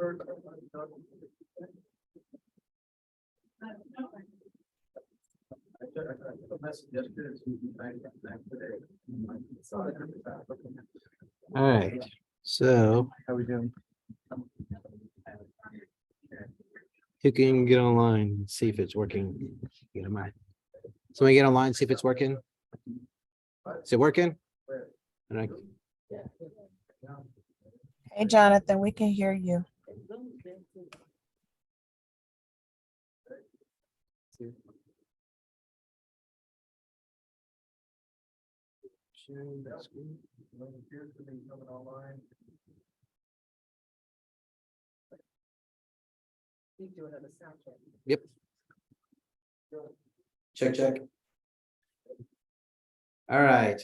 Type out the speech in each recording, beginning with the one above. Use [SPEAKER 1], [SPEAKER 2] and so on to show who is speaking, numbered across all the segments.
[SPEAKER 1] All right, so
[SPEAKER 2] How we doing?
[SPEAKER 1] who can get online and see if it's working? Get on my. Somebody get online, see if it's working. Is it working? And I-
[SPEAKER 3] Hey, Jonathan, we can hear you.
[SPEAKER 1] Sharing that screen. Yep. Check, check. All right.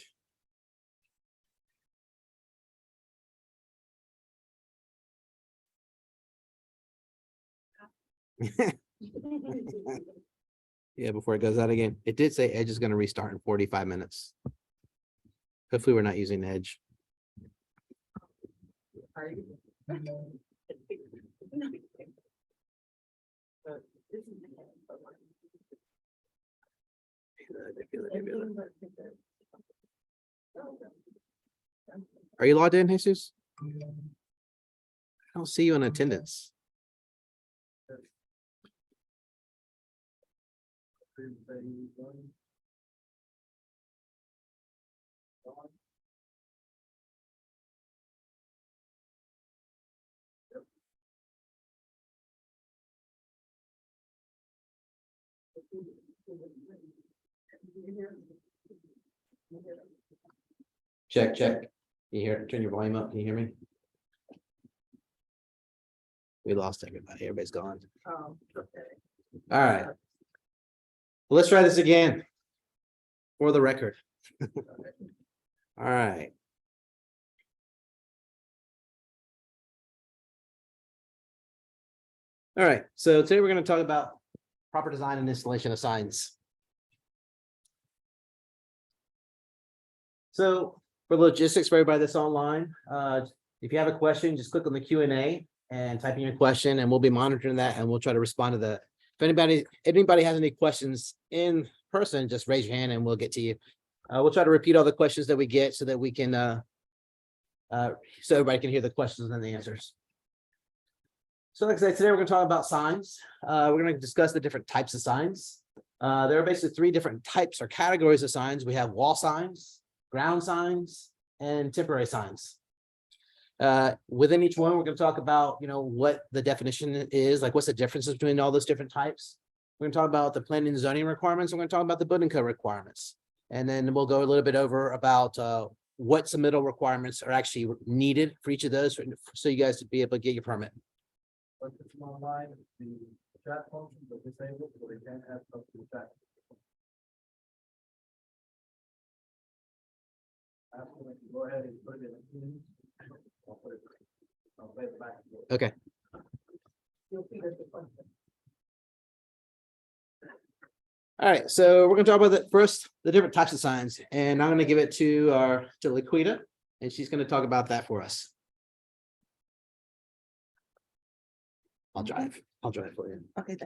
[SPEAKER 1] Yeah, before it goes out again, it did say Edge is going to restart in 45 minutes. Hopefully we're not using Edge. Are you logged in, Jesus? I don't see you in attendance. Check, check. You hear, turn your volume up. Can you hear me? We lost everybody. Everybody's gone. All right. Well, let's try this again. For the record. All right. All right, so today we're going to talk about proper design and installation of signs. So for logistics for everybody that's online, if you have a question, just click on the Q&A and type in your question, and we'll be monitoring that, and we'll try to respond to that. If anybody has any questions in person, just raise your hand and we'll get to you. We'll try to repeat all the questions that we get so that we can so everybody can hear the questions and the answers. So like I said, today we're going to talk about signs. We're going to discuss the different types of signs. There are basically three different types or categories of signs. We have wall signs, ground signs, and temporary signs. Within each one, we're going to talk about, what the definition is, like what's the differences between all those different types. We're going to talk about the planning and zoning requirements. We're going to talk about the building code requirements. And then we'll go a little bit over about what submittal requirements are actually needed for each of those, so you guys to be able to get your permit.
[SPEAKER 2] Online, the chat function, but disabled, so they can't have up to the chat. Absolutely. Go ahead and put it in. I'll play it back.
[SPEAKER 1] Okay. All right, so we're going to talk about the different types of signs, and I'm going to give it to Laquita, and she's going to talk about that for us. I'll drive for you.
[SPEAKER 4] Okay.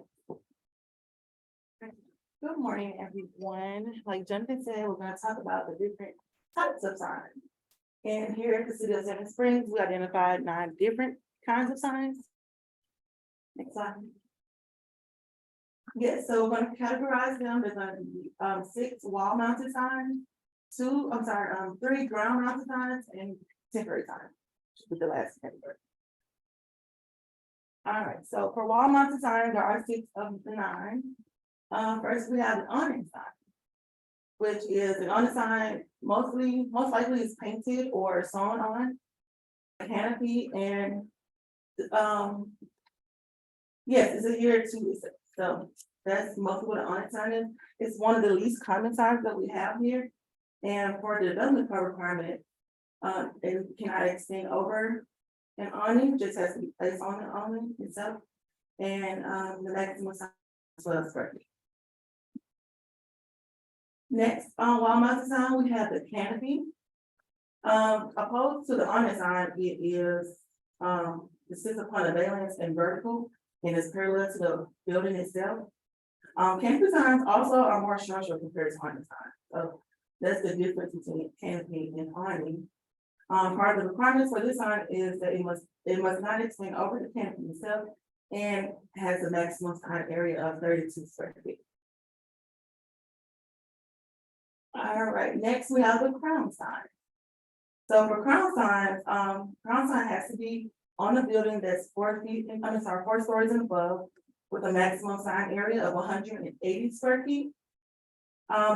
[SPEAKER 4] Good morning, everyone. Like Jonathan said, we're gonna talk about the different types of signs. And here at the City of Seven Springs, we identified 9 different kinds of signs. Next slide. Yes, so we're gonna categorize them. There's gonna be 6 wall mounted signs, 3 ground mounted signs, and temporary signs, with the last category. All right, so for wall mounted signs, there are 6 of the 9. First, we have an awning sign, which is an awning sign, most likely is painted or sewn on a canopy, and yes, it's adhered to. So that's mostly what an awning sign is. It's one of the least common signs that we have here, and for the development code requirement, it cannot extend over an awning, just has to be placed on the awning itself, and the maximum size is 12 square feet. Next, on wall mounted sign, we have the canopy. Opposed to the awning sign, it is sits upon a valance and vertical and is parallel to the building itself. Canopy signs also are more structural compared to awning signs, so that's the difference between canopy and awning. Part of the requirements for this sign is that it must not extend over the canopy itself and has a maximum sign area of 32 square feet. All right, next we have the crown sign. So for crown signs, crown sign has to be on a building that's 4 stories and above, with a maximum sign area of 180 square feet.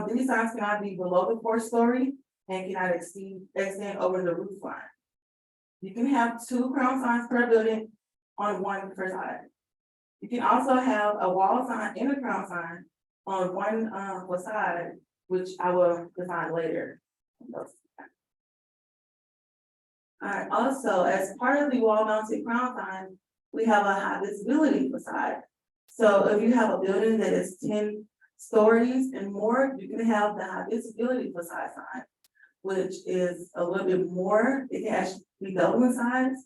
[SPEAKER 4] These signs cannot be below the 4th story and cannot extend over the roof line. You can have 2 crown signs per building on one facade. You can also have a wall sign and a crown sign on one facade, which I will define later. Alright, also, as part of the wall mounted crown sign, we have a high visibility facade. So if you have a building that is 10 stories and more, you can have the high visibility facade sign, which is a little bit more. It can actually be double in size.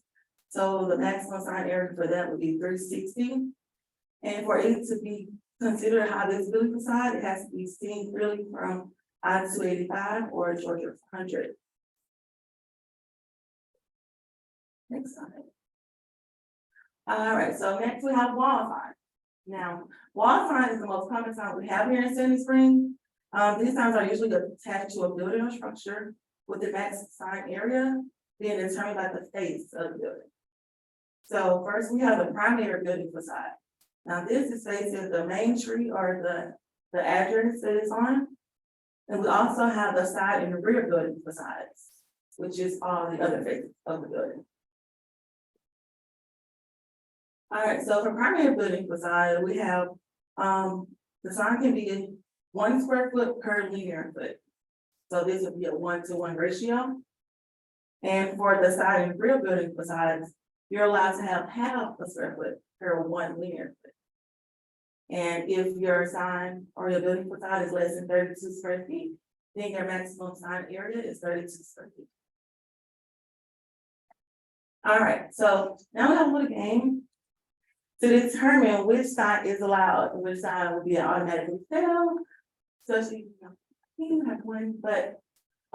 [SPEAKER 4] So the maximum sign area for that would be 360. And for it to be considered a high visibility facade, it has to be seen really from I-285 or Georgia 100. Next slide. All right, so next we have wall sign. Now, wall sign is the most common sign we have here in Sandy Springs. These signs are usually attached to a building or structure with the max sign area being determined by the face of the building. So first we have the primary building facade. Now this is facing the main tree or the address that it's on. And we also have the side and the rear building facades, which is all the other faces of the building. All right, so for primary building facade, we have, the sign can be 1 square foot per linear foot. So this would be a 1-to-1 ratio. And for the side and rear building facades, you're allowed to have half a square foot per 1 linear foot. And if your sign or your building facade is less than 32 square feet, then your maximum sign area is 32 square feet. All right, so now we have a little game to determine which sign is allowed and which sign will be an automatically fail. So you have one, but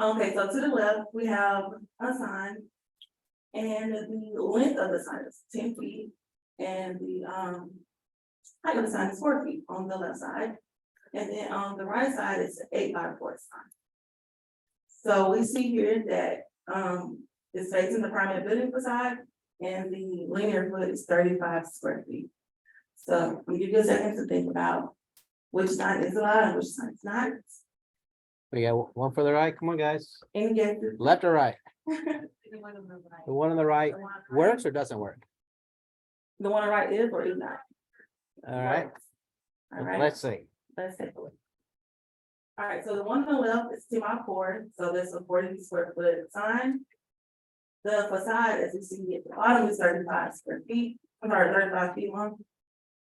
[SPEAKER 4] okay, so to the left, we have a sign. And the length of the sign is 10 feet and the height of the sign is 4 feet on the left side. And then on the right side, it's an 8x4 sign. So we see here that it's facing the primary building facade and the linear foot is 35 square feet. So we give you a second to think about which sign is allowed and which sign is not.
[SPEAKER 1] We got one for the right. Come on, guys.
[SPEAKER 4] Any guesses?
[SPEAKER 1] Left or right?
[SPEAKER 4] The
[SPEAKER 1] The one on the right works or doesn't work?
[SPEAKER 4] one on the right is or is not?
[SPEAKER 1] All right,
[SPEAKER 4] All right.
[SPEAKER 1] let's see.
[SPEAKER 4] Let's take a look. All right, so the one on the left is 2x4, so that's a 40 square foot sign. The facade, as you see at the bottom, is 35 square feet, I'm sorry, 35 feet long.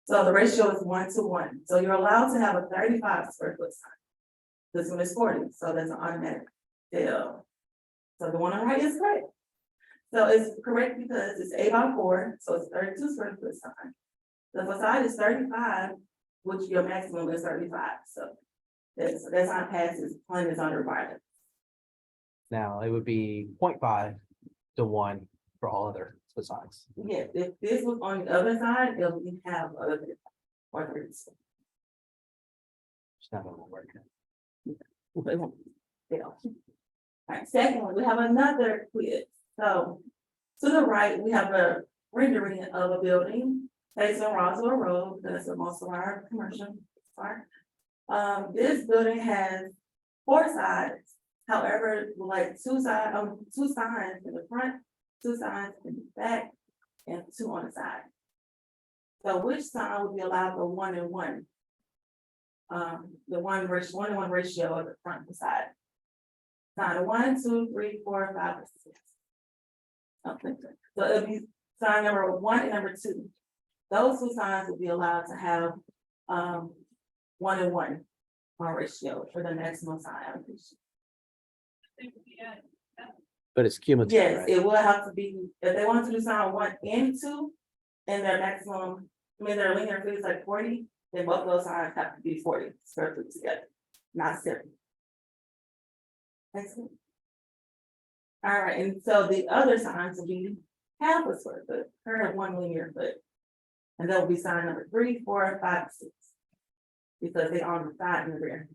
[SPEAKER 4] So the ratio is 1-to-1, so you're allowed to have a 35 square foot sign. This one is 40, so that's an automatic deal. So the one on the right is correct. So it's correct because it's 8x4, so it's 32 square foot sign. The facade is 35, which your maximum is 35, so that's not passes, one is on requirement.
[SPEAKER 1] Now, it would be 0.5 to 1 for all other facades.
[SPEAKER 4] Yes, if this was on the other side, it would have other or 30.
[SPEAKER 1] It's not gonna work.
[SPEAKER 4] They won't. They don't. All right, secondly, we have another quiz. So to the right, we have a rendering of a building facing Roswell Road. That's the most of our commercial part. This building has 4 sides. However, like 2 signs in the front, 2 signs in the back, and 2 on the side. So which sign would be allowed for 1-and-1? The 1-to-1 ratio of the front and side. Sign 1, 2, 3, 4, 5, 6. Okay, so it'll be sign number 1 and number 2. Those 2 signs will be allowed to have 1-and-1 ratio for the maximum sign allocation.
[SPEAKER 1] But it's cumulative,
[SPEAKER 4] Yes,
[SPEAKER 1] right?
[SPEAKER 4] it will have to be, if they want to do sign 1 and 2, and their maximum, their linear feet is like 40, then both of those signs have to be 40 square feet together, not 70. Excellent. All right, and so the other signs will be half a square foot, per 1 linear foot. And they'll be sign number 3, 4, 5, 6. Because they are on the side and the rear.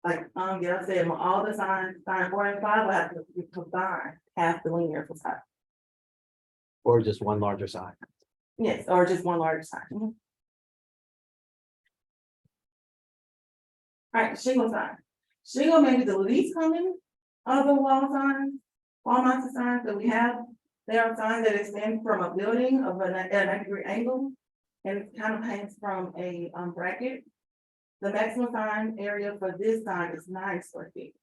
[SPEAKER 4] Like, yeah, I said, all the signs, sign 4 and 5 will have to be combined, half the linear for sign.
[SPEAKER 1] Or just one larger sign.
[SPEAKER 4] Yes, or just one large sign. All right, shingle sign. Shingle may be the least common of the wall signs, wall mounted signs that we have. They are signs that extend from a building of an 90-degree angle. And it kind of hangs from a bracket. The maximum sign area for this sign is 9 square feet.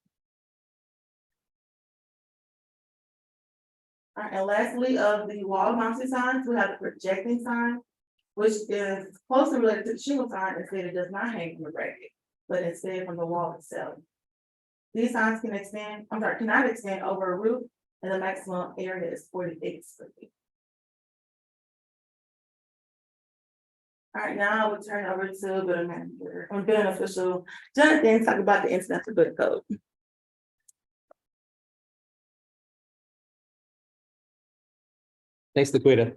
[SPEAKER 4] All right, and lastly, of the wall mounted signs, we have the projecting sign, which is closely related to the shingle sign, instead it does not hang from the bracket, but instead from the wall itself. These signs cannot extend over a roof, and the maximum area is 48 square feet. All right, now I will turn over to building manager, building official, Jonathan, talk about the International Building Code.
[SPEAKER 1] Thanks, Laquita.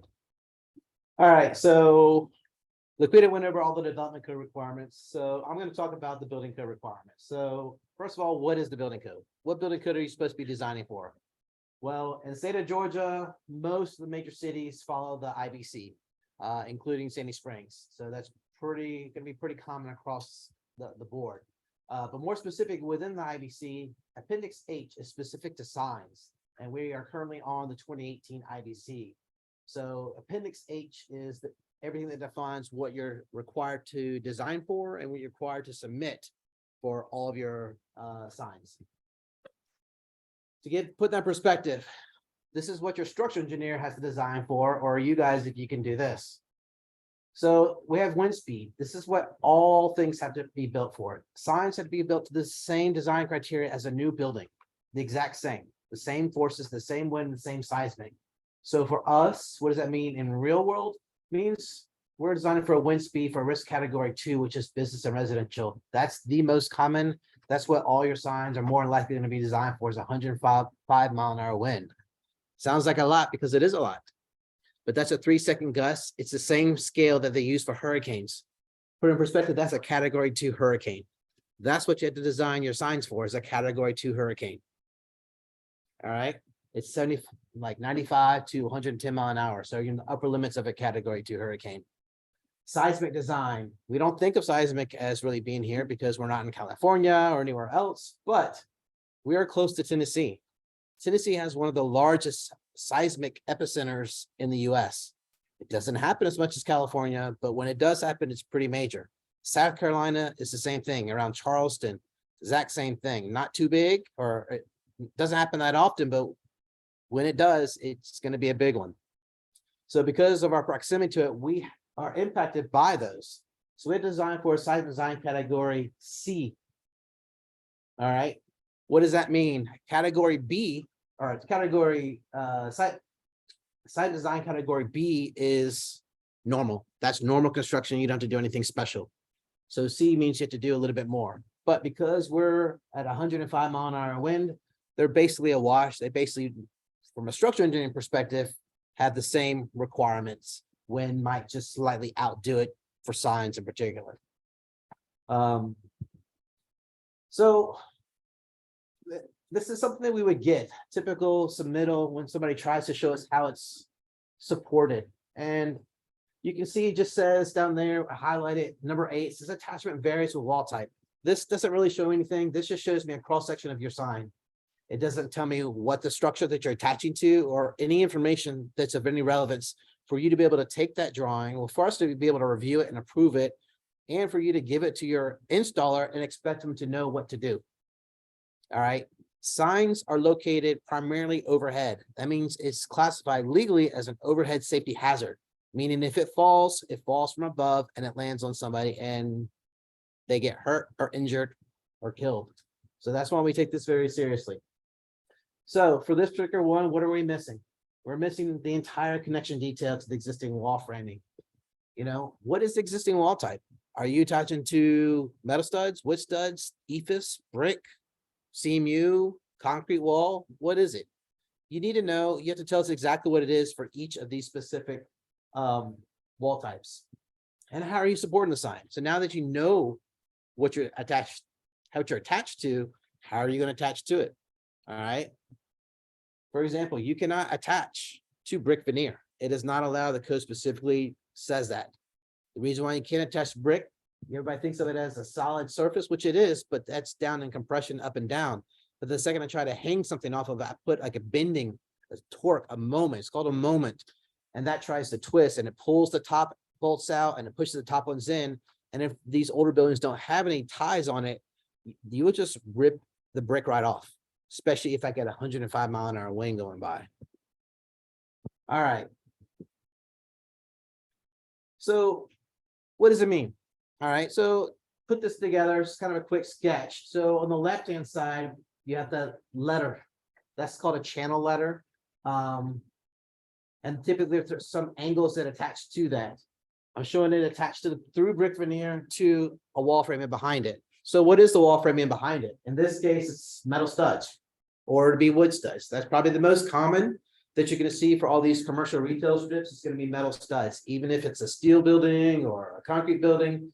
[SPEAKER 1] All right, so Laquita went over all the development code requirements, so I'm gonna talk about the building code requirements. So first of all, what is the building code? What building code are you supposed to be designing for? Well, in the state of Georgia, most of the major cities follow the IBC, including Sandy Springs. So that's gonna be pretty common across the board. But more specific within the IBC, Appendix H is specific to signs, and we are currently on the 2018 IBC. So Appendix H is everything that defines what you're required to design for and what you're required to submit for all of your signs. To put that in perspective, this is what your structural engineer has to design for, or you guys, if you can do this. So we have wind speed. This is what all things have to be built for. Signs have to be built to the same design criteria as a new building, the exact same, the same forces, the same wind, the same seismic. So for us, what does that mean in real world? Means we're designing for a wind speed for risk category 2, which is business and residential. That's the most common. That's what all your signs are more than likely going to be designed for, is 105 mile-an-hour wind. Sounds like a lot because it is a lot, but that's a 3-second gust. It's the same scale that they use for hurricanes. Put in perspective, that's a category 2 hurricane. That's what you have to design your signs for, is a category 2 hurricane. All right. It's 95 to 110 mile an hour. So you're in the upper limits of a category 2 hurricane. Seismic design. We don't think of seismic as really being here because we're not in California or anywhere else, but we are close to Tennessee. Tennessee has one of the largest seismic epicenters in the US. It doesn't happen as much as California, but when it does happen, it's pretty major. South Carolina is the same thing, around Charleston, exact same thing. Not too big, or it doesn't happen that often, but when it does, it's going to be a big one. So because of our proximity to it, we are impacted by those. So we designed for a site design category C. All right. What does that mean? Category B, or category site design category B is normal. That's normal construction. You don't have to do anything special. So C means you have to do a little bit more. But because we're at 105 mile-an-hour wind, they're basically a wash. They basically, from a structural engineering perspective, have the same requirements. Wind might just slightly outdo it for signs in particular. So this is something that we would get, typical submittal when somebody tries to show us how it's supported. And you can see it just says down there, highlighted, number 8, says attachment varies with wall type. This doesn't really show anything. This just shows me a cross section of your sign. It doesn't tell me what the structure that you're attaching to or any information that's of any relevance for you to be able to take that drawing, or for us to be able to review it and approve it, and for you to give it to your installer and expect them to know what to do. All right. Signs are located primarily overhead. That means it's classified legally as an overhead safety hazard, meaning if it falls from above and it lands on somebody, and they get hurt or injured or killed. So that's why we take this very seriously. So for this particular one, what are we missing? We're missing the entire connection detail to the existing wall framing. You know, what is the existing wall type? Are you attaching to metal studs, wood studs, ephes, brick, CMU, concrete wall? What is it? You need to know, you have to tell us exactly what it is for each of these specific wall types. And how are you supporting the sign? So now that you know what you're attached, how you're attached to, how are you going to attach to it? All right. For example, you cannot attach to brick veneer. It is not allowed. The code specifically says that. The reason why you can't attach brick, everybody thinks of it as a solid surface, which it is, but that's down in compression up and down. But the second I try to hang something off of it, I put like a bending, a torque, a moment. It's called a moment. And that tries to twist and it pulls the top bolts out and it pushes the top ones in. And if these older buildings don't have any ties on it, you would just rip the brick right off, especially if I get 105-mile-an-hour wind going by. All right. So what does it mean? All right, so put this together, it's kind of a quick sketch. So on the left-hand side, you have the letter. That's called a channel letter. And typically there's some angles that attach to that. I'm showing it attached to the through brick veneer to a wall framing behind it. So what is the wall framing behind it? In this case, it's metal studs or it'd be wood studs. That's probably the most common that you're going to see for all these commercial retail strips. It's going to be metal studs, even if it's a steel building or a concrete building.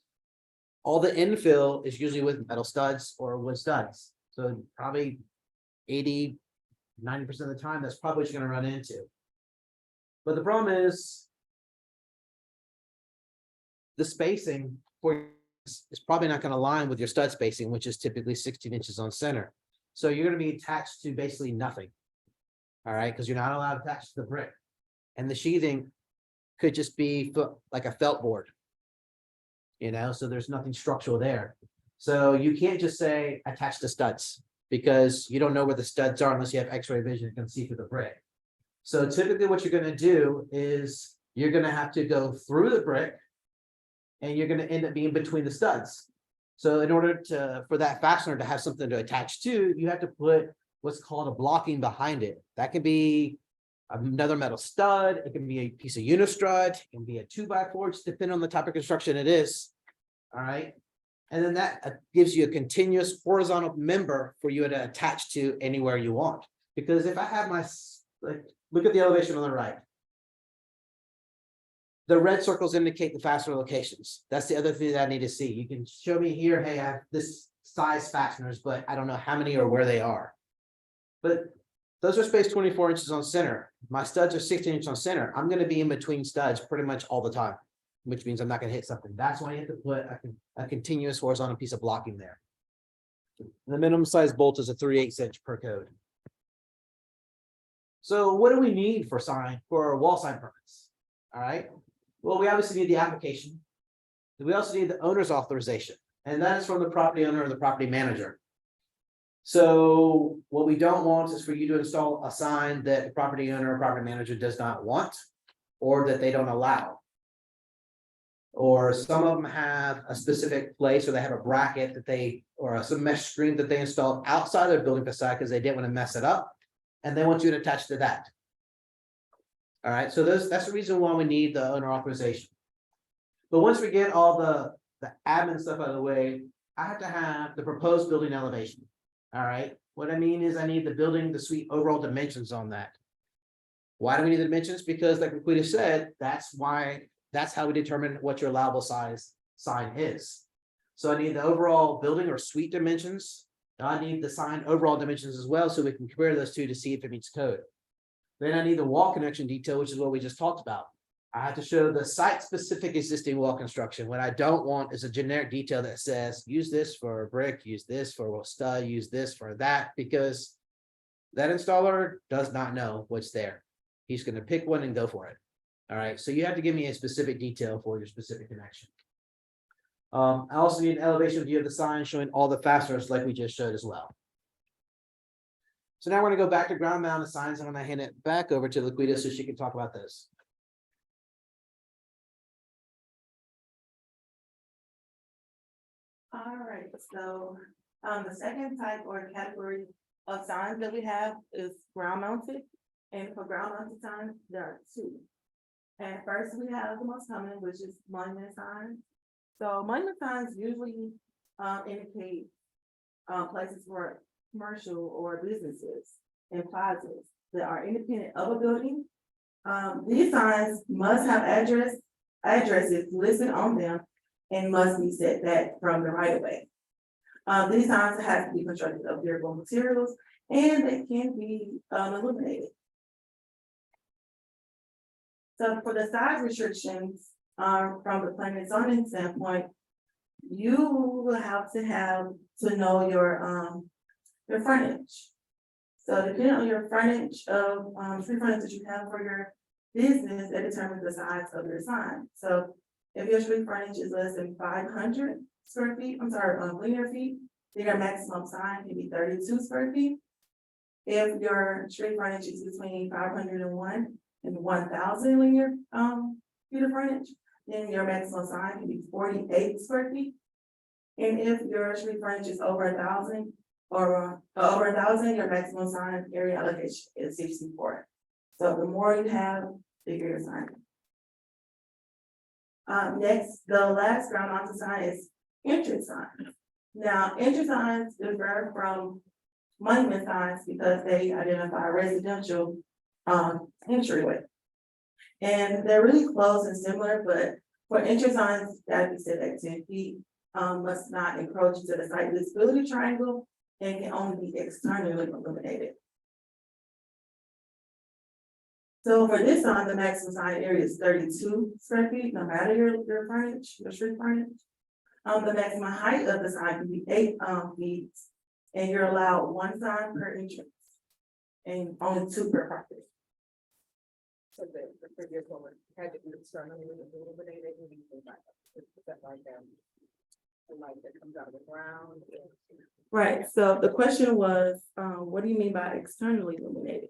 [SPEAKER 1] All the infill is usually with metal studs or wood studs. So probably 80, 90% of the time, that's probably what you're going to run into. But the problem is the spacing for is probably not going to align with your stud spacing, which is typically 16 inches on center. So you're going to be attached to basically nothing. All right, because you're not allowed to attach to the brick. And the sheathing could just be like a felt board. You know, so there's nothing structural there. So you can't just say attach to studs because you don't know where the studs are unless you have x-ray vision and can see through the brick. So typically what you're going to do is you're going to have to go through the brick and you're going to end up being between the studs. So in order for that fastener to have something to attach to, you have to put what's called a blocking behind it. That can be another metal stud, it can be a piece of unistrut, it can be a 2x4, just depending on the type of construction it is. All right. And then that gives you a continuous horizontal member for you to attach to anywhere you want. Because if I have my, like, look at the elevation on the right. The red circles indicate the fastener locations. That's the other thing that I need to see. You can show me here, hey, I have this size fasteners, but I don't know how many or where they are. But those are spaced 24 inches on center. My studs are 16 inches on center. I'm going to be in between studs pretty much all the time, which means I'm not going to hit something. That's why you have to put a continuous horizontal piece of blocking there. The minimum size bolt is a 3/8 inch per code. So what do we need for wall sign permits? All right. Well, we obviously need the application. We also need the owner's authorization, and that is from the property owner or the property manager. So what we don't want is for you to install a sign that the property owner or property manager does not want, or that they don't allow. Or some of them have a specific place, or they have a bracket that they, or some mesh screen that they installed outside their building facade because they didn't want to mess it up. And they want you to attach to that. All right, so that's the reason why we need the owner authorization. But once we get all the admin stuff out of the way, I have to have the proposed building elevation. All right, what I mean is I need the building, the suite overall dimensions on that. Why do we need the dimensions? Because like Laquita said, that's how we determine what your allowable size sign is. So I need the overall building or suite dimensions. I need the sign overall dimensions as well, so we can compare those two to see if it meets code. Then I need the wall connection detail, which is what we just talked about. I have to show the site-specific existing wall construction. What I don't want is a generic detail that says, use this for a brick, use this for a stud, use this for that, because that installer does not know what's there. He's going to pick one and go for it. All right, so you have to give me a specific detail for your specific connection. I also need an elevation view of the sign showing all the fasteners like we just showed as well. So now we're going to go back to ground mounted signs. I'm going to hand it back over to Laquita so she can talk about this.
[SPEAKER 4] All right, so, the second type or category of signs that we have is ground mounted. And for ground mounted signs, there are two. And first, we have the most common, which is monument signs. So monument signs usually, indicate, places for commercial or businesses and plazas that are independent of a building. These signs must have addresses listed on them and must be set back from the right of way. These signs have to be constructed of durable materials and they can be illuminated. So for the size restrictions, from the planning and zoning standpoint, you will have to know your frontage. So depending on your frontage of, street frontage that you have for your business, that determines the size of your sign. So if your street frontage is less than 500 square feet, linear feet, then your maximum sign can be 32 square feet. If your street frontage is between 501 and 1,000 linear, feet of frontage, then your maximum sign can be 48 square feet. And if your street frontage is over 1,000 or over 1,000, your maximum sign area allocation is 64. So the more you have, the bigger your sign. Next, the last ground mounted sign is entrance sign. Now, entrance signs differ from monument signs because they identify residential entryway. And they're really close and similar, but for entrance signs, that be set at 10 feet, must not encroach into the site visibility triangle and can only be externally illuminated. So for this sign, the maximum sign area is 32 square feet, no matter your frontage, your street frontage. The maximum height of the sign can be 8 feet, and you're allowed 1 sign per entrance. And only 2 per property.
[SPEAKER 5] So the previous one had to be externally illuminated, and you can put that light down. The light that comes out of the ground.
[SPEAKER 4] Right, so the question was, what do you mean by externally illuminated?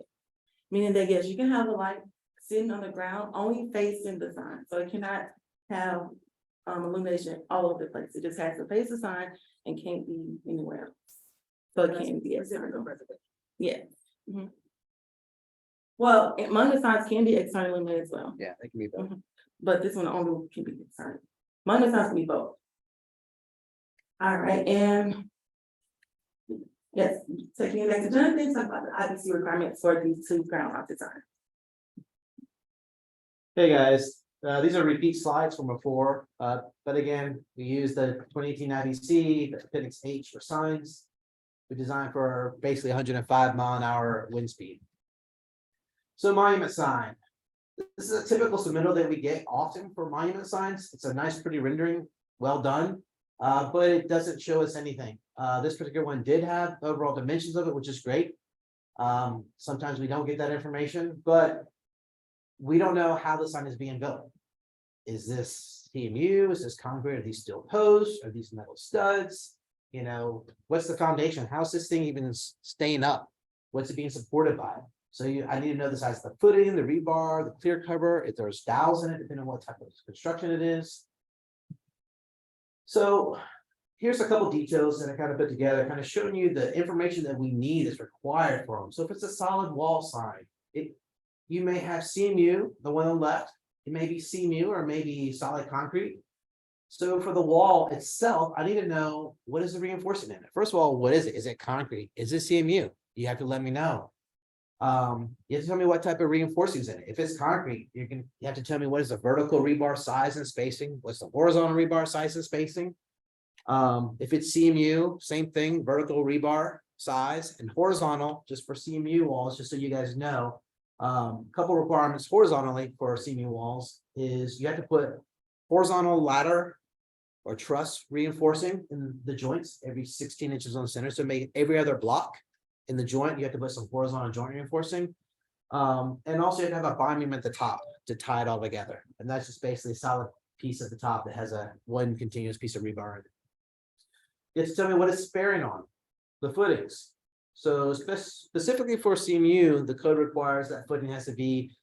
[SPEAKER 4] Meaning that, yes, you can have a light sitting on the ground, only facing the sign, so it cannot have illumination all over the place. It just has to face the sign and can't be anywhere else. So it can't be external. Yeah. Mhm. Well, monument signs can be externally illuminated as well,
[SPEAKER 1] Yeah, they can be both.
[SPEAKER 4] but this one only can be external. Monument signs can be both. All right, and yes, taking it back to Jonathan, talk about the IBC requirements for these 2 ground mounted signs.
[SPEAKER 1] Hey, guys, these are repeat slides from before, but again, we use the 2018 IBC, the appendix H for signs. We designed for basically 105 mile an hour wind speed. So monument sign. This is a typical submittal that we get often for monument signs. It's a nice, pretty rendering, well done. But it doesn't show us anything. This particular one did have overall dimensions of it, which is great. Sometimes we don't get that information, but we don't know how the sign is being built. Is this CMU? Is this concrete? Are these steel posts? Are these metal studs? You know, what's the foundation? How's this thing even staying up? What's it being supported by? So I need to know the size of the footing, the rebar, the clear cover, if there's dowels in it, depending on what type of construction it is. So here's a couple details that I kind of put together, kind of showing you the information that we need is required for them. So if it's a solid wall sign, you may have CMU, the one on the left, it may be CMU or maybe solid concrete. So for the wall itself, I need to know what is the reinforcement in it. First of all, what is it? Is it concrete? Is it CMU? You have to let me know. You have to tell me what type of reinforcing is in it. If it's concrete, you have to tell me what is the vertical rebar size and spacing, what's the horizontal rebar size and spacing. If it's CMU, same thing, vertical rebar size and horizontal, just for CMU walls, just so you guys know. Couple requirements horizontally for CMU walls is you have to put horizontal ladder or truss reinforcing in the joints every 16 inches on the center. So make every other block in the joint, you have to put some horizontal joint reinforcing. And also you have to have a bond beam at the top to tie it all together. And that's just basically a solid piece at the top that has one continuous piece of rebar in it. You have to tell me what it's sparing on, the footings. So specifically for CMU, the code requires that footing has to be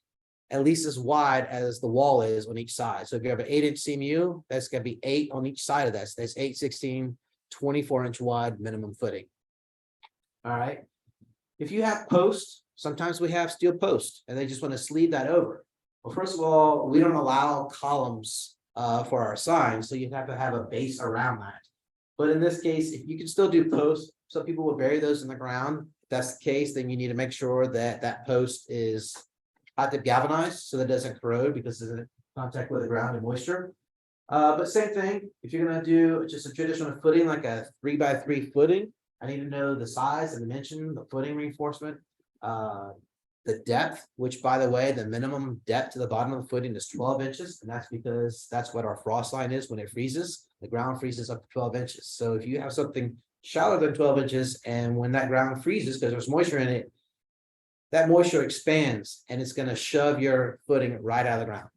[SPEAKER 1] at least as wide as the wall is on each side. So if you have an 8-inch CMU, that's gonna be 8 on each side of that. So that's 8, 16, 24-inch wide minimum footing. All right. If you have posts, sometimes we have steel posts and they just want to sleeve that over. Well, first of all, we don't allow columns for our signs, so you have to have a base around that. But in this case, if you can still do posts, some people will bury those in the ground. If that's the case, then you need to make sure that that post is active galvanized so that it doesn't corrode because it's in contact with the ground and moisture. But same thing, if you're gonna do just a traditional footing, like a 3x3 footing, I need to know the size and dimension, the footing reinforcement, the depth, which by the way, the minimum depth to the bottom of the footing is 12 inches. And that's because that's what our frost line is when it freezes. The ground freezes up to 12 inches. So if you have something shallower than 12 inches and when that ground freezes because there's moisture in it, that moisture expands and it's going to shove your footing right out of the ground.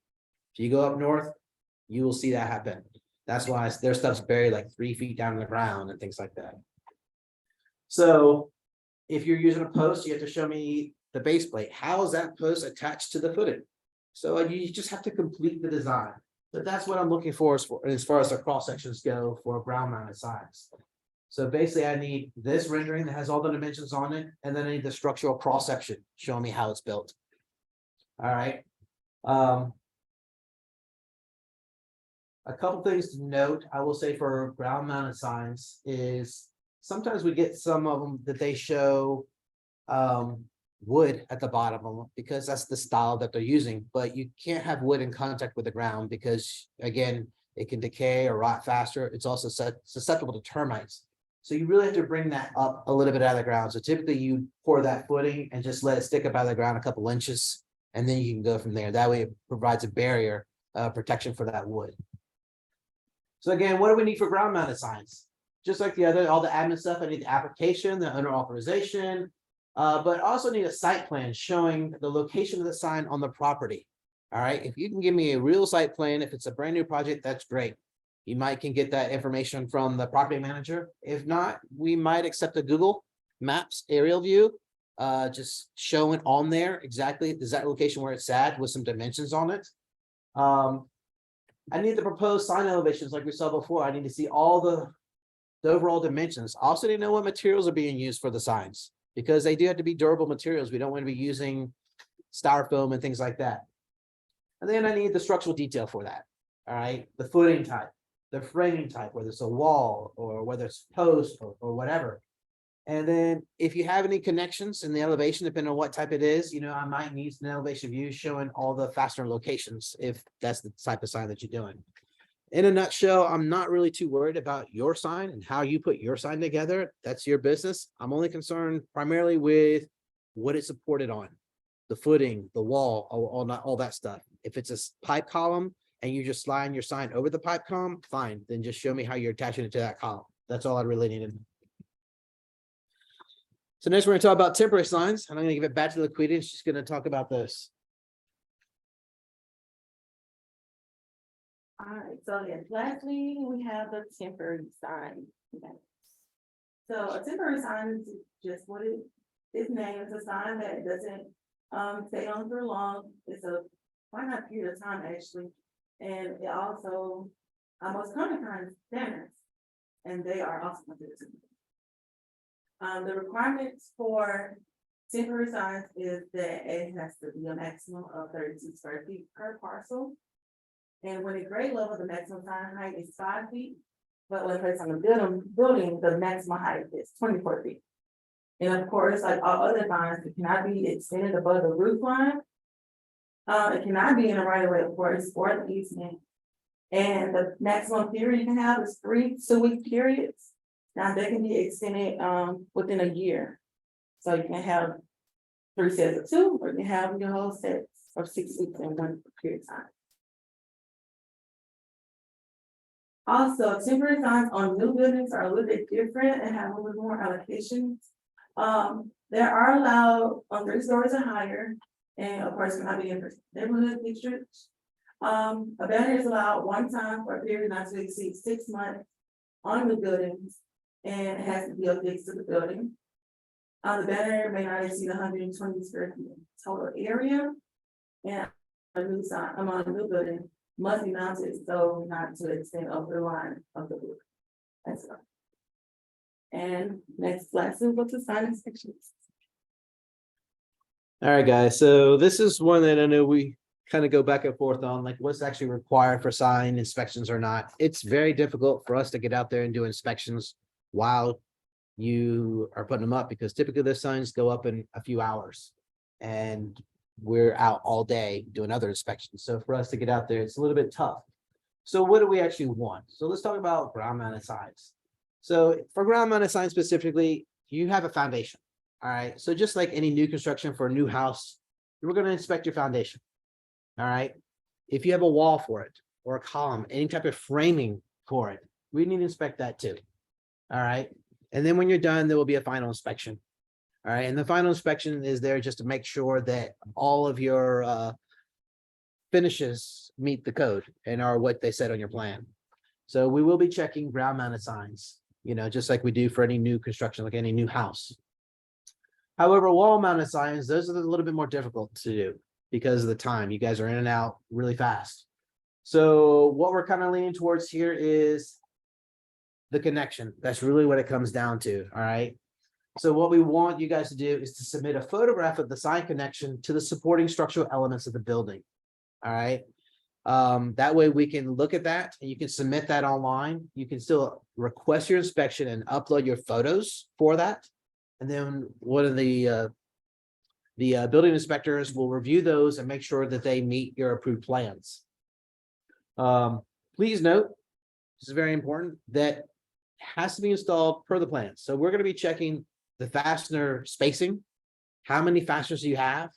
[SPEAKER 1] If you go up north, you will see that happen. That's why their stuff's buried like 3 feet down in the ground and things like that. So if you're using a post, you have to show me the base plate. How is that post attached to the footing? So you just have to complete the design. But that's what I'm looking for as far as the cross sections go for ground mounted signs. So basically I need this rendering that has all the dimensions on it, and then I need the structural cross section showing me how it's built. All right. A couple things to note, I will say for ground mounted signs is sometimes we get some of them that they show wood at the bottom of them because that's the style that they're using, but you can't have wood in contact with the ground because again, it can decay or rot faster. It's also susceptible to termites. So you really have to bring that up a little bit out of the ground. So typically you pour that footing and just let it stick up out of the ground a couple inches, and then you can go from there. That way it provides a barrier protection for that wood. So again, what do we need for ground mounted signs? Just like all the admin stuff, I need the application, the owner authorization, but also need a site plan showing the location of the sign on the property. All right, if you can give me a real site plan, if it's a brand new project, that's great. You might can get that information from the property manager. If not, we might accept a Google Maps aerial view, just showing on there exactly is that location where it's at with some dimensions on it. I need the proposed sign elevations like we saw before. I need to see all the overall dimensions. I also need to know what materials are being used for the signs because they do have to be durable materials. We don't want to be using styrofoam and things like that. And then I need the structural detail for that. All right, the footing type, the framing type, whether it's a wall or whether it's post or whatever. And then if you have any connections in the elevation, depending on what type it is, I might need an elevation view showing all the fastener locations if that's the type of sign that you're doing. In a nutshell, I'm not really too worried about your sign and how you put your sign together. That's your business. I'm only concerned primarily with what it's supported on, the footing, the wall, all that stuff. If it's a pipe column and you just slide your sign over the pipe column, fine. Then just show me how you're attaching it to that column. That's all I really need to know. So next we're going to talk about temporary signs, and I'm going to give it back to Laquita, and she's going to talk about this.
[SPEAKER 4] All right, so yes, lastly, we have the temporary sign. Okay. So a temporary sign is just what its name is, a sign that doesn't stay on for long. It's a finite period of time actually, and it also most common kind of standards, and they are also considered. The requirements for temporary signs is that it has to be a maximum of 32 square feet per parcel. And when at grade level, the maximum sign height is 5 feet. But when it's on the building, the maximum height is 24 feet. And of course, like all other signs, it cannot be extended above the roof line. It cannot be in a right of way, of course, or the easement. And the maximum period you can have is 3 2-week periods. Now they can be extended within a year. So you can have 3 sets of 2, or you can have your whole sets of 6 weeks in one period of time. Also, temporary signs on new buildings are a little bit different and have a little more allocations. There are allowed on 3 stories or higher, and of course, cannot be in neighborhood districts. A banner is allowed 1 time for a period not to exceed 6 months on new buildings, and it has to be affixed to the building. The banner may not exceed 120 square feet total area, and a new sign on a new building must be mounted so not to extend over the line of the roof. That's all. And lastly, we'll go to sign inspections.
[SPEAKER 1] All right, guys, so this is one that I know we kind of go back and forth on, like what's actually required for sign inspections or not. It's very difficult for us to get out there and do inspections while you are putting them up, because typically the signs go up in a few hours. And we're out all day doing other inspections. So for us to get out there, it's a little bit tough. So what do we actually want? So let's talk about ground mounted signs. So for ground mounted signs specifically, you have a foundation. All right, so just like any new construction for a new house, we're going to inspect your foundation. All right, if you have a wall for it or a column, any type of framing for it, we need to inspect that too. All right, and then when you're done, there will be a final inspection. All right, and the final inspection is there just to make sure that all of your finishes meet the code and are what they said on your plan. So we will be checking ground mounted signs, you know, just like we do for any new construction, like any new house. However, wall mounted signs, those are a little bit more difficult to do because of the time. You guys are in and out really fast. So what we're kind of leaning towards here is the connection. That's really what it comes down to. All right. So what we want you guys to do is to submit a photograph of the sign connection to the supporting structural elements of the building. All right. That way we can look at that and you can submit that online. You can still request your inspection and upload your photos for that. And then one of the building inspectors will review those and make sure that they meet your approved plans. Please note, this is very important, that has to be installed per the plan. So we're going to be checking the fastener spacing, how many fasteners you have,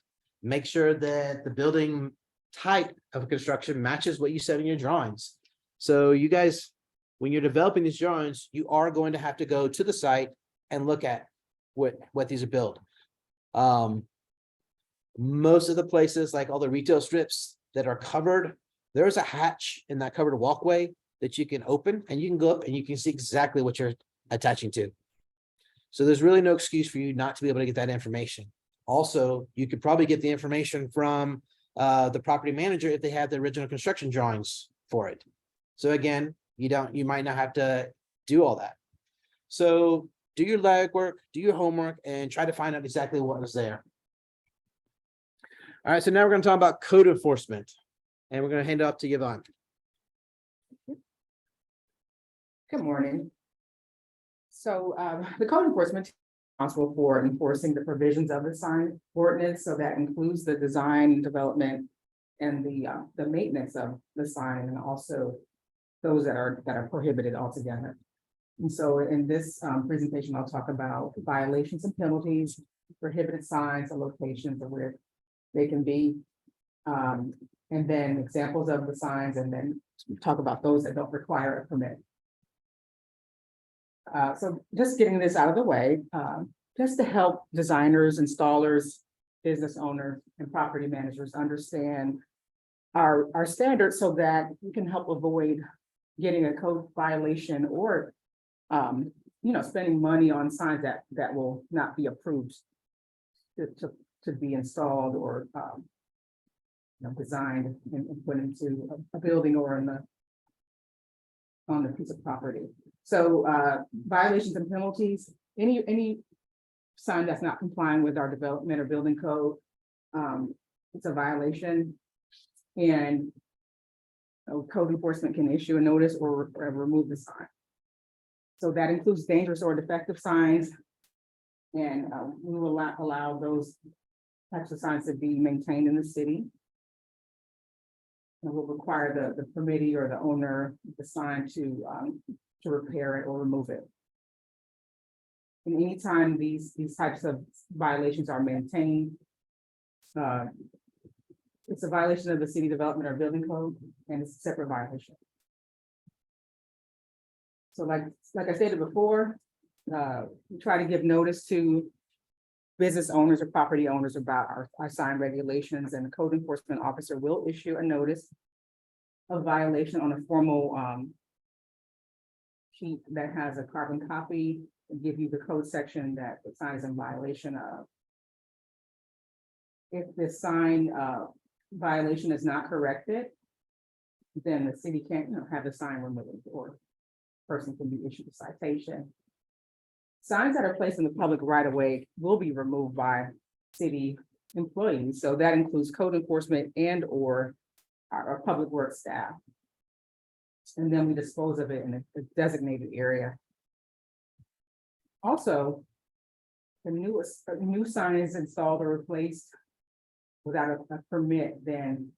[SPEAKER 1] make sure that the building type of construction matches what you said in your drawings. So you guys, when you're developing these drawings, you are going to have to go to the site and look at what these are built. Most of the places, like all the retail strips that are covered, there's a hatch in that covered walkway that you can open and you can go up and you can see exactly what you're attaching to. So there's really no excuse for you not to be able to get that information. Also, you could probably get the information from the property manager if they have the original construction drawings for it. So again, you might not have to do all that. So do your legwork, do your homework, and try to find out exactly what was there. All right, so now we're going to talk about code enforcement, and we're going to hand it off to Yvonne.
[SPEAKER 5] Good morning. So the code enforcement is responsible for enforcing the provisions of the sign ordinance. So that includes the design, development, and the maintenance of the sign, and also those that are prohibited altogether. And so in this presentation, I'll talk about violations and penalties, prohibited signs and locations of where they can be. And then examples of the signs, and then talk about those that don't require a permit. So just getting this out of the way, just to help designers, installers, business owners, and property managers understand our standards so that we can help avoid getting a code violation or spending money on signs that will not be approved to be installed or designed and put into a building or on a piece of property. So violations and penalties, any sign that's not complying with our development or building code, it's a violation. And code enforcement can issue a notice or remove the sign. So that includes dangerous or defective signs. And we will not allow those types of signs to be maintained in the city. And we'll require the committee or the owner of the sign to repair it or remove it. And anytime these types of violations are maintained, it's a violation of the city development or building code, and it's a separate violation. So like I stated before, we try to give notice to business owners or property owners about our sign regulations, and the code enforcement officer will issue a notice of violation on a formal sheet that has a carbon copy and give you the code section that the sign is in violation of. If the sign violation is not corrected, then the city can't have the sign removed, or person can be issued a citation. Signs that are placed in the public right of way will be removed by city employees. So that includes code enforcement and or our public works staff. And then we dispose of it in a designated area. Also, the new sign is installed or replaced without a permit, then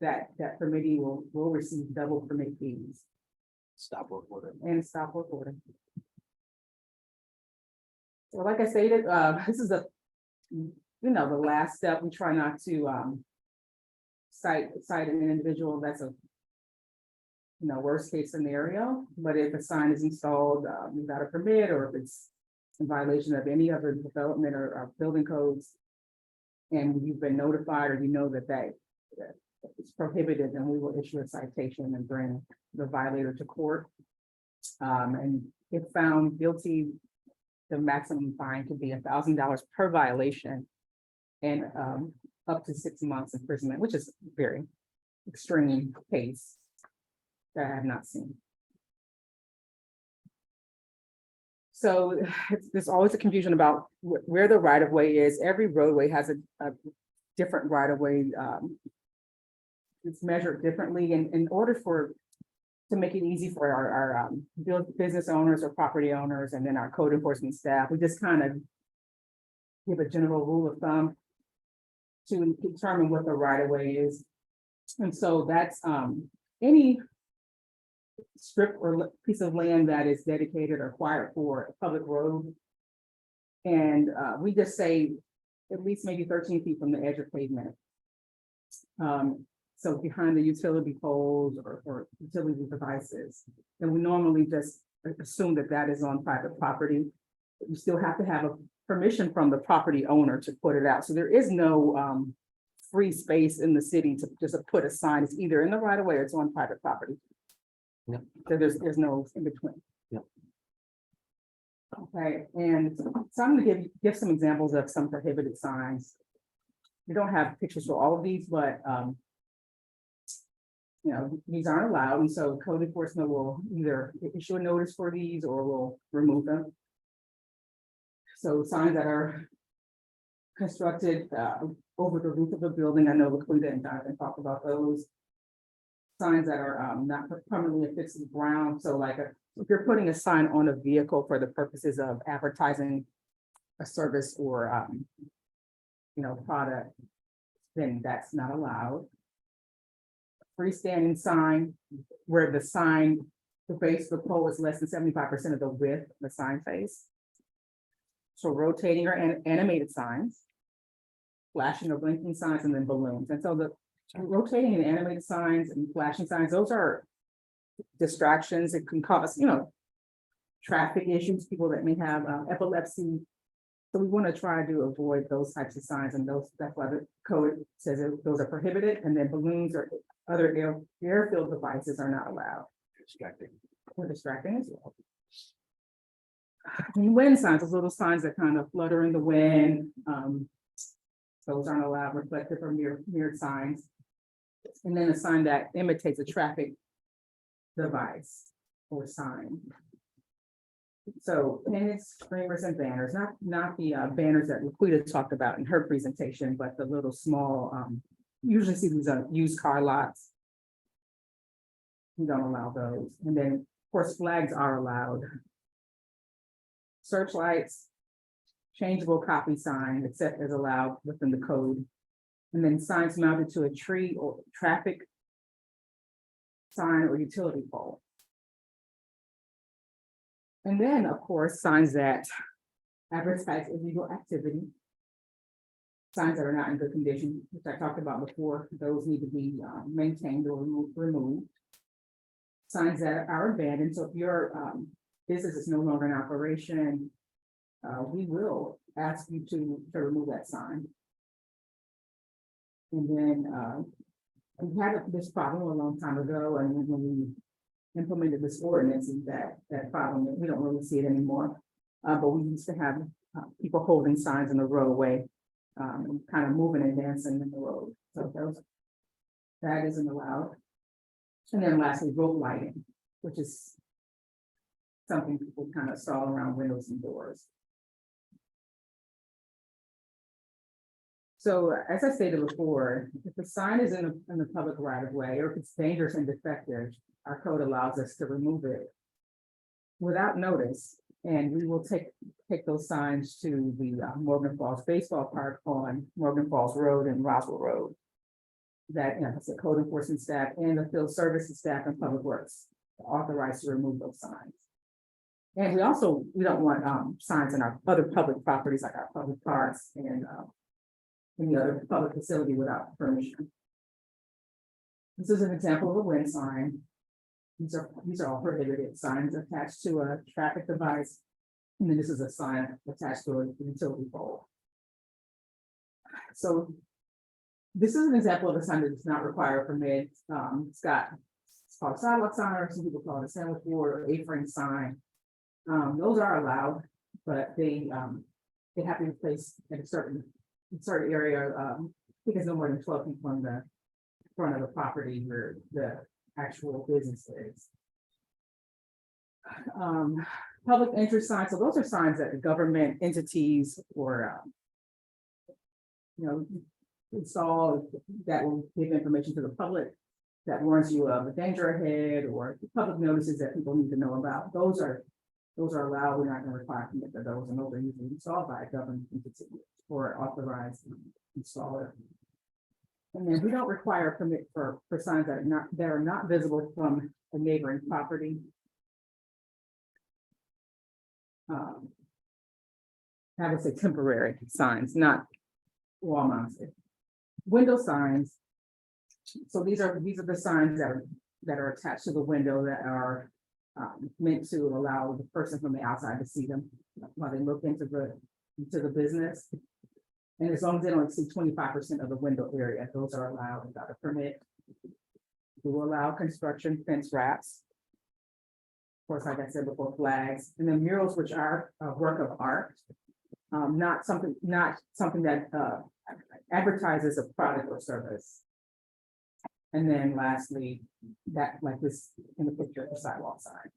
[SPEAKER 5] that permittee will receive double permit fees
[SPEAKER 1] Stop work order.
[SPEAKER 5] and stop work order. So like I stated, this is the last step. We try not to cite an individual that's a worst case scenario, but if a sign is installed without a permit, or if it's in violation of any other development or building codes, and you've been notified, or that it's prohibited, then we will issue a citation and bring the violator to court. And if found guilty, the maximum fine could be $1,000 per violation and up to 6 months imprisonment, which is very extreme case that I have not seen. So there's always a confusion about where the right of way is. Every roadway has a different right of way. It's measured differently, and in order to make it easy for our business owners or property owners, and then our code enforcement staff, we just kind of give a general rule of thumb to determine what the right of way is. And so that's any strip or piece of land that is dedicated or acquired for a public road. And we just say at least maybe 13 feet from the edge of pavement. So behind the utility poles or utility devices. And we normally just assume that is on private property. But you still have to have a permission from the property owner to put it out. So there is no free space in the city to just put a sign. It's either in the right of way or it's on private property.
[SPEAKER 1] Yep.
[SPEAKER 5] So there's no in between.
[SPEAKER 1] Yep.
[SPEAKER 5] Okay, and so I'm gonna give some examples of some prohibited signs. We don't have pictures for all of these, but these aren't allowed, and so code enforcement will either issue a notice for these or will remove them. So signs that are constructed over the roof of a building, I know Laquita and Jonathan talked about those. Signs that are not permanently affixed to the ground, so like if you're putting a sign on a vehicle for the purposes of advertising a service or product, then that's not allowed. Freestanding sign where the base of the pole is less than 75% of the width of the sign face. So rotating or animated signs, flashing or blinking signs, and then balloons. And so the rotating and animated signs and flashing signs, those are distractions. It can cause, traffic issues, people that may have epilepsy. So we want to try to avoid those types of signs, and that's why the code says those are prohibited. And then balloons or other air-filled devices are not allowed.
[SPEAKER 1] Distracting.
[SPEAKER 5] Or distracting as well. And wind signs, those little signs that kind of flutter in the wind. Those aren't allowed. Reflective or mirrored signs. And then a sign that imitates a traffic device or sign. So pennants, streamers, and banners, not the banners that Laquita talked about in her presentation, but the little small, usually see these used car lots. We don't allow those. And then, of course, flags are allowed. Searchlights, changeable copy sign, except as allowed within the code. And then signs mounted to a tree or traffic sign or utility pole. And then, of course, signs that advertise illegal activity. Signs that are not in good condition, which I talked about before, those need to be maintained or removed. Signs that are abandoned, so if your business is no longer in operation, we will ask you to remove that sign. And then we had this problem a long time ago, and when we implemented this ordinance, that problem, we don't really see it anymore. But we used to have people holding signs in the roadway, kind of moving and dancing in the road. So that isn't allowed. And then lastly, road lighting, which is something people kind of install around windows and doors. So as I stated before, if the sign is in the public right of way, or if it's dangerous and defective, our code allows us to remove it without notice, and we will take those signs to the Morgan Falls Baseball Park on Morgan Falls Road and Roswell Road. That, it's the code enforcement staff and the field services staff and public works authorized to remove those signs. And we don't want signs in our other public properties like our public parks and any other public facility without permission. This is an example of a wind sign. These are all prohibited signs attached to a traffic device. And then this is a sign attached to a utility pole. So this is an example of a sign that does not require a permit. It's called a sidewalk sign, or some people call it a sandwich board or A-frame sign. Those are allowed, but they have to be placed in a certain area, because no more than 12 feet from the front of the property where the actual business is. Public interest signs, so those are signs that the government entities or install that will give information to the public that warns you of a danger ahead or public notices that people need to know about. Those are allowed. We're not going to require permit for those, and those are usually installed by a government entity or authorized installer. And then we don't require a permit for signs that are not visible from a neighboring property. I would say temporary signs, not wall mounted. Window signs. So these are the signs that are attached to the window that are meant to allow the person from the outside to see them while they look into the business. And as long as they don't exceed 25% of the window area, those are allowed without a permit. We will allow construction fence wraps. Of course, like I said before, flags, and then murals, which are a work of art, not something that advertises a product or service. And then lastly, that like this in the picture, the sidewalk sign.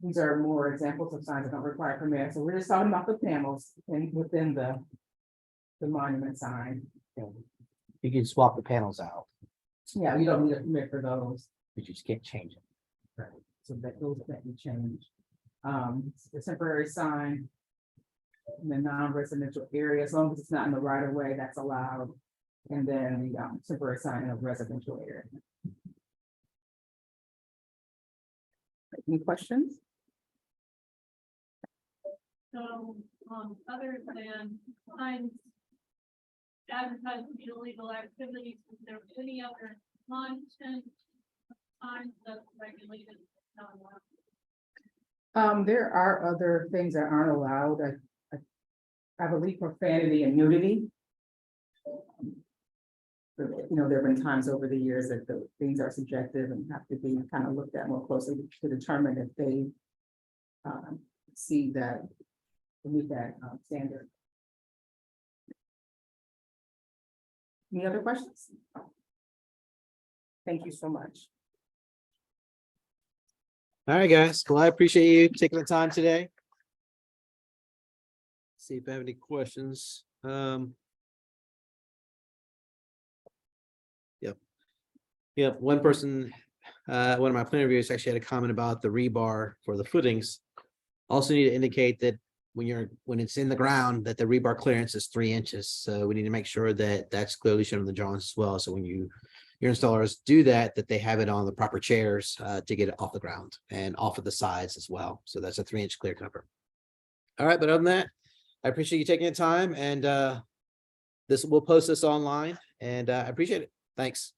[SPEAKER 5] These are more examples of signs that don't require permit. So we're just talking about the panels and within the monument sign.
[SPEAKER 1] You can swap the panels out,
[SPEAKER 5] Yeah, you don't need a permit for those.
[SPEAKER 1] but you just can't change it.
[SPEAKER 5] Right. So that those that you change. The temporary sign in the non-residential area, as long as it's not in the right of way, that's allowed. And then the temporary sign in a residential area. Any questions?
[SPEAKER 6] So, other than signs advertising illegal activities, is there any other content signs that's regulated?
[SPEAKER 5] There are other things that aren't allowed. I believe profanity and nudity. There have been times over the years that the things are subjective and have to be kind of looked at more closely to determine if they see that, meet that standard. Any other questions? Thank you so much.
[SPEAKER 1] All right, guys. Well, I appreciate you taking the time today. See if I have any questions. Yep, one person, one of my plan reviewers actually had a comment about the rebar for the footings. Also need to indicate that when it's in the ground, that the rebar clearance is 3 inches. So we need to make sure that that's clearly shown in the drawings as well. So when your installers do that they have it on the proper chairs to get it off the ground and off of the sides as well. So that's a 3-inch clear cover. All right, but other than that, I appreciate you taking the time, and we'll post this online, and I appreciate it. Thanks.